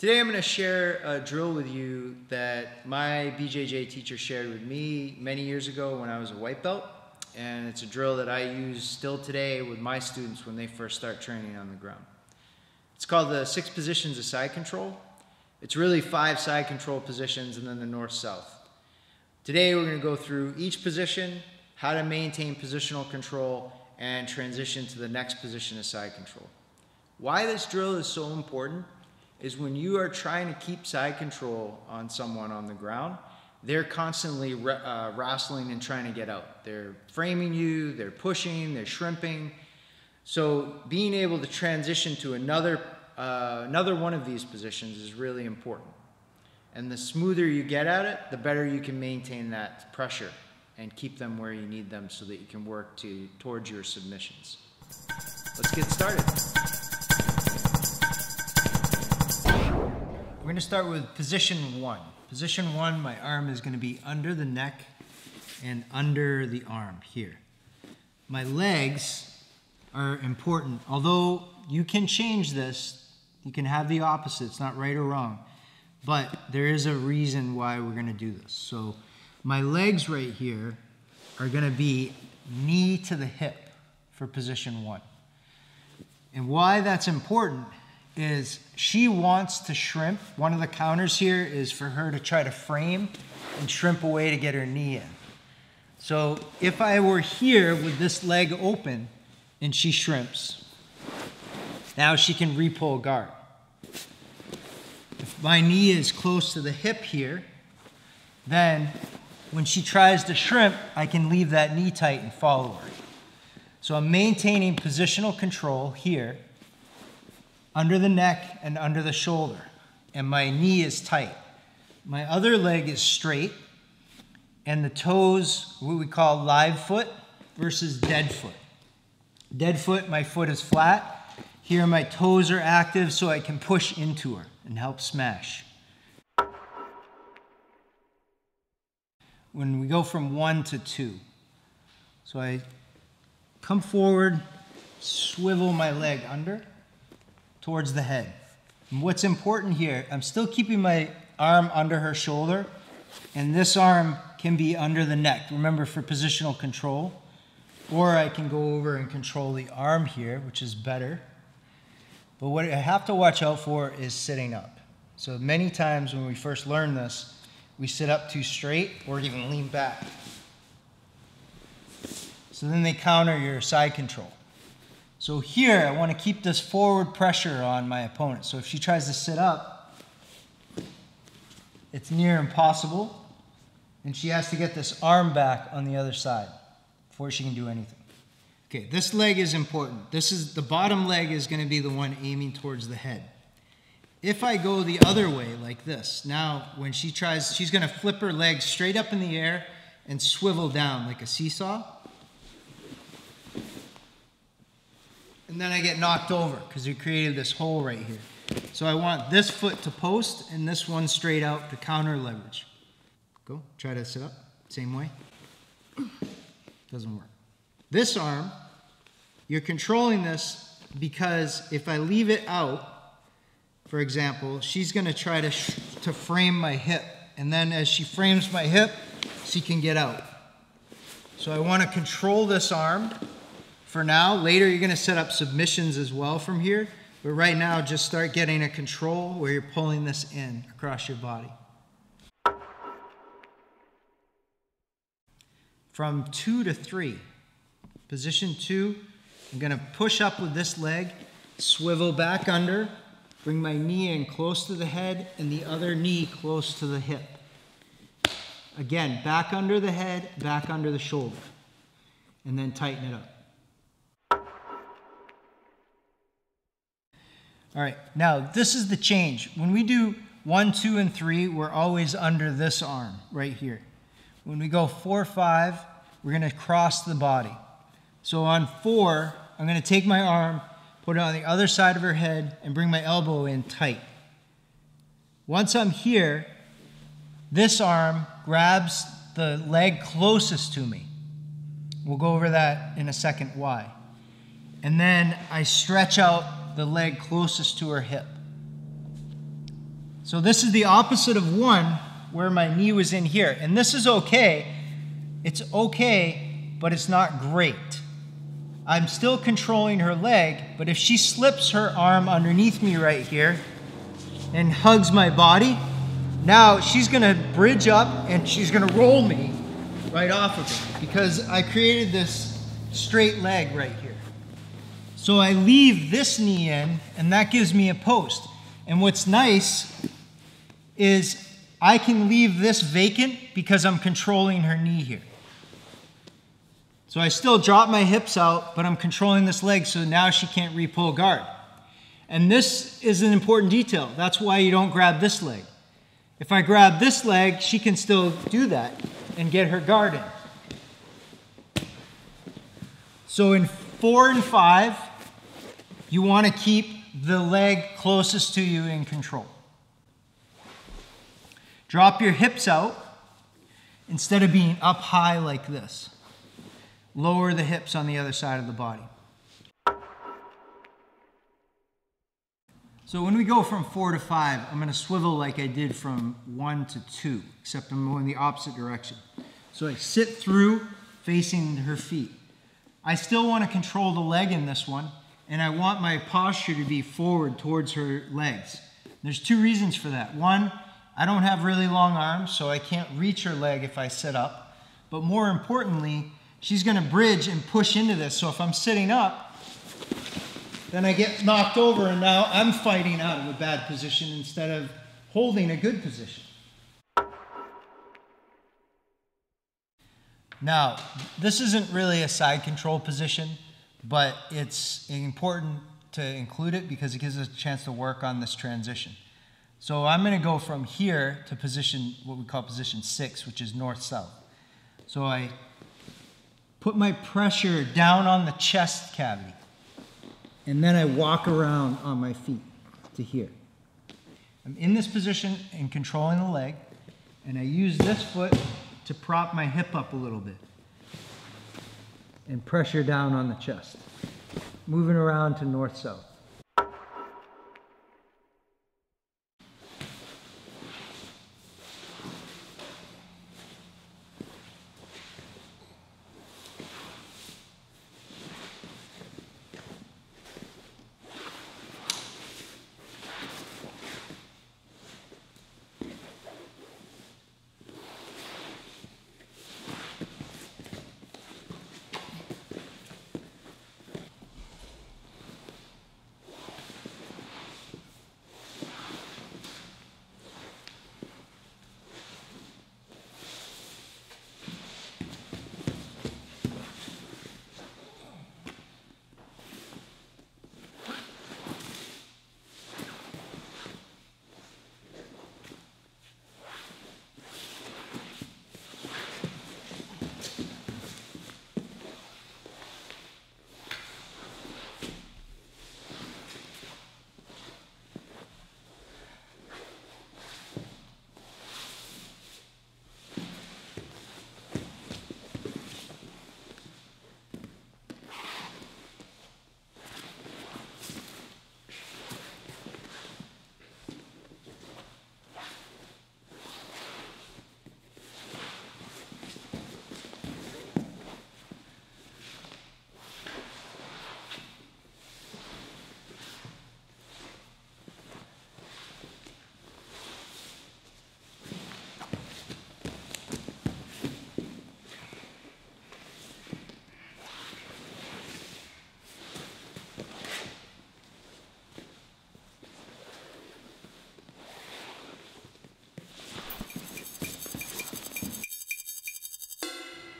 Today I'm going to share a drill with you that my BJJ teacher shared with me many years ago when I was a white belt. And it's a drill that I use still today with my students when they first start training on the ground. It's called the 6 positions of side control. It's really 5 side control positions and then the north-south. Today we're going to go through each position, how to maintain positional control, and transition to the next position of side control. Why this drill is so important is when you are trying to keep side control on someone on the ground, they're constantly wrestling and trying to get out. They're framing you, they're pushing, they're shrimping. So being able to transition to another one of these positions is really important. And the smoother you get at it, the better you can maintain that pressure and keep them where you need them so that you can work towards your submissions. Let's get started. We're going to start with position 1. Position 1, my arm is going to be under the neck and under the arm here. My legs are important. Although you can change this, you can have the opposite. It's not right or wrong. But there is a reason why we're going to do this. So my legs right here are going to be knee to the hip for position 1. And why that's important is she wants to shrimp. One of the counters here is for her to try to frame and shrimp away to get her knee in. So if I were here with this leg open and she shrimps, now she can re-pull guard. If my knee is close to the hip here, then when she tries to shrimp, I can leave that knee tight and follow her. So I'm maintaining positional control here, under the neck and under the shoulder, and my knee is tight. My other leg is straight, and the toes, what we call live foot versus dead foot. Dead foot, my foot is flat. Here my toes are active so I can push into her and help smash. When we go from 1 to 2. So I come forward, swivel my leg under, towards the head. And what's important here, I'm still keeping my arm under her shoulder, and this arm can be under the neck, remember, for positional control. Or I can go over and control the arm here, which is better. But what I have to watch out for is sitting up. So many times when we first learn this, we sit up too straight or even lean back. So then they counter your side control. So here, I want to keep this forward pressure on my opponent. So if she tries to sit up, it's near impossible. And she has to get this arm back on the other side before she can do anything. Okay, this leg is important. The bottom leg is going to be the one aiming towards the head. If I go the other way, like this, now when she tries, she's going to flip her leg straight up in the air and swivel down like a seesaw. And then I get knocked over because we created this hole right here. So I want this foot to post and this one straight out to counter leverage. Go, try to sit up, same way. Doesn't work. This arm, you're controlling this because if I leave it out, for example, she's going to try to frame my hip. And then as she frames my hip, she can get out. So I want to control this arm. For now, later you're going to set up submissions as well from here, but right now just start getting a control where you're pulling this in across your body. From 2 to 3, position 2, I'm going to push up with this leg, swivel back under, bring my knee in close to the head and the other knee close to the hip. Again, back under the head, back under the shoulder, and then tighten it up. All right, now this is the change. When we do 1, 2, and 3, we're always under this arm right here. When we go 4, 5, we're going to cross the body. So on 4, I'm going to take my arm, put it on the other side of her head, and bring my elbow in tight. Once I'm here, this arm grabs the leg closest to me. We'll go over that in a second why. And then I stretch out the leg closest to her hip. So this is the opposite of 1, where my knee was in here. And this is okay. It's okay, but it's not great. I'm still controlling her leg, but if she slips her arm underneath me right here and hugs my body, now she's gonna bridge up and she's gonna roll me right off of it because I created this straight leg right here. So I leave this knee in and that gives me a post. And what's nice is I can leave this vacant because I'm controlling her knee here. So I still drop my hips out, but I'm controlling this leg so now she can't re-pull guard. And this is an important detail. That's why you don't grab this leg. If I grab this leg, she can still do that and get her guard in. So in 4 and 5, you want to keep the leg closest to you in control. Drop your hips out instead of being up high like this. Lower the hips on the other side of the body. So when we go from 4 to 5, I'm going to swivel like I did from 1 to 2, except I'm going the opposite direction. So I sit through facing her feet. I still want to control the leg in this one, and I want my posture to be forward towards her legs. There's 2 reasons for that. One, I don't have really long arms, so I can't reach her leg if I sit up. But more importantly, she's going to bridge and push into this. So if I'm sitting up, then I get knocked over and now I'm fighting out of a bad position instead of holding a good position. Now, this isn't really a side control position, but it's important to include it because it gives us a chance to work on this transition. So I'm going to go from here to position, what we call position 6, which is north-south. So I put my pressure down on the chest cavity. And then I walk around on my feet to here. I'm in this position and controlling the leg. And I use this foot to prop my hip up a little bit. And pressure down on the chest. Moving around to north-south.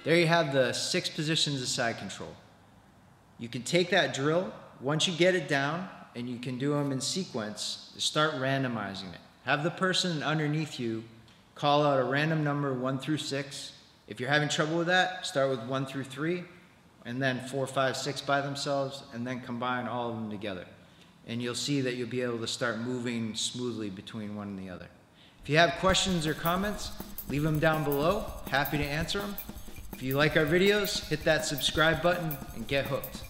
There you have the 6 positions of side control. You can take that drill, once you get it down, and you can do them in sequence, start randomizing it. Have the person underneath you call out a random number 1 through 6. If you're having trouble with that, start with 1 through 3, and then 4, 5, 6 by themselves, and then combine all of them together. And you'll see that you'll be able to start moving smoothly between one and the other. If you have questions or comments, leave them down below. Happy to answer them. If you like our videos, hit that subscribe button and get hooked.